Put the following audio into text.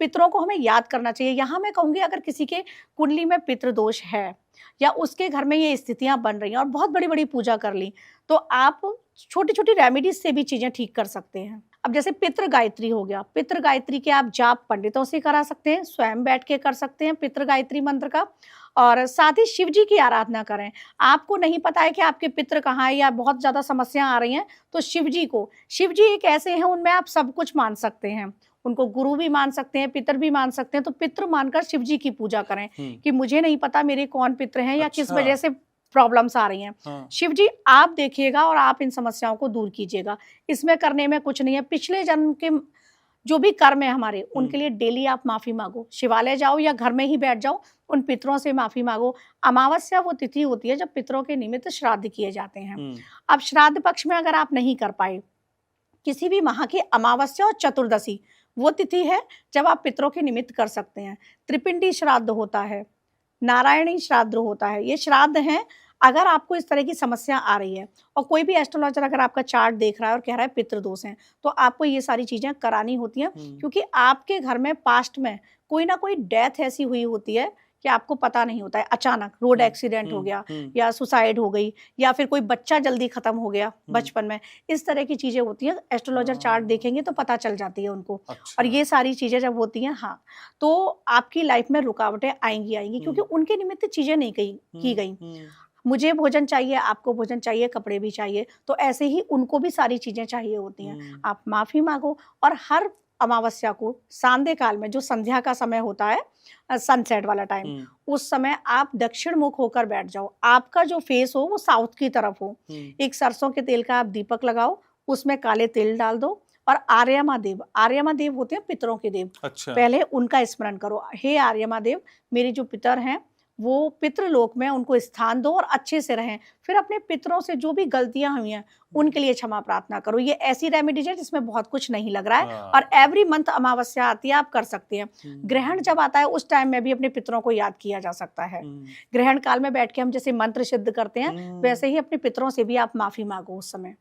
पितरों को हमें याद करना चाहिए। यहाँ मैं कहूँगी अगर किसी के कुंडली में पितृदोष है या उसके घर में ये स्थितियाँ बन रही हैं और बहुत बड़ी-बड़ी पूजा कर ली, तो आप छोटी-छोटी रेमेडीज़ से भी चीज़ें ठीक कर सकते हैं। अब जैसे पितृ गायत्री हो गया, पितृ गायत्री के आप जाप पंडितों से करा सकते हैं, स्वयं बैठ के कर सकते हैं पितृ गायत्री मंत्र का, और साथ ही शिव जी की आराधना करें। आपको नहीं पता है कि आपके पितृ कहाँ हैं या बहुत ज़्यादा समस्या आ रही हैं, तो शिव जी एक ऐसे हैं, उनमें आप सब कुछ मान सकते हैं। उनको गुरु भी मान सकते हैं, पितर भी मान सकते हैं, तो पितृ मानकर शिव जी की पूजा करें कि मुझे नहीं पता मेरे कौन पितृ हैं या किस वजह से प्रॉब्लम्स आ रही हैं। हाँ। शिव जी आप देखिएगा और आप इन समस्याओं को दूर कीजिएगा। इसमें करने में कुछ नहीं है। पिछले जन्म के जो भी कर्म है हमारे, उनके लिए डेली आप माफ़ी माँगो। शिवालय जाओ या घर में ही बैठ जाओ, उन पितरों से माफ़ी माँगो। अमावस्या वो तिथि होती है जब पितरों के निमित्त श्राद्ध किए जाते हैं। अब श्राद्ध पक्ष में अगर आप नहीं कर पाए, किसी भी माह की अमावस्या और चतुर्दशी वो तिथि है जब आप पितरों के निमित्त कर सकते हैं। त्रिपिंडी श्राद्ध होता है, नारायणी श्राद्ध होता है, ये श्राद्ध हैं। अगर आपको इस तरह की समस्या आ रही है और कोई भी एस्ट्रोलॉजर अगर आपका चार्ट देख रहा है और कह रहा है पितृदोष हैं, तो आपको ये सारी चीज़ें करानी होती हैं, क्योंकि आपके घर में पास्ट में कोई ना कोई डेथ ऐसी हुई होती है कि आपको पता नहीं होता है। अचानक रोड एक्सीडेंट हो गया या सुसाइड हो गई या फिर कोई बच्चा जल्दी खत्म हो गया बचपन में, इस तरह की चीज़ें होती हैं। एस्ट्रोलॉजर चार्ट देखेंगे तो पता चल जाती है उनको। अच्छा। और ये सारी चीज़ें जब होती हैं, हाँ, तो आपकी लाइफ में रुकावटें आएँगी क्योंकि उनके निमित्त चीज़ें नहीं की गई। मुझे भोजन चाहिए, आपको भोजन चाहिए, कपड़े भी चाहिए, तो ऐसे ही उनको भी सारी चीज़ें चाहिए होती हैं। आप माफ़ी माँगो और हर अमावस्या को सांध्य काल में, जो संध्या का समय होता है, सनसेट वाला टाइम, उस समय आप दक्षिण मुख होकर बैठ जाओ। आपका जो फेस हो वो साउथ की तरफ हो। एक सरसों के तेल का आप दीपक लगाओ, उसमें काले तिल डाल दो और आर्यमा देव होते हैं पितरों के देव। अच्छा। पहले उनका स्मरण करो, हे आर्यमा देव, मेरे जो पितर हैं वो पितृलोक में, उनको स्थान दो और अच्छे से रहें। फिर अपने पितरों से जो भी गलतियां हुई हैं उनके लिए क्षमा प्रार्थना करो। ये ऐसी रेमेडीज है जिसमें बहुत कुछ नहीं लग रहा है और एवरी मंथ अमावस्या आती है, आप कर सकते हैं। ग्रहण जब आता है उस टाइम में भी अपने पितरों को याद किया जा सकता है। ग्रहण काल में बैठ के हम जैसे मंत्र सिद्ध करते हैं, वैसे ही अपने पितरों से भी आप माफी मांगो उस समय।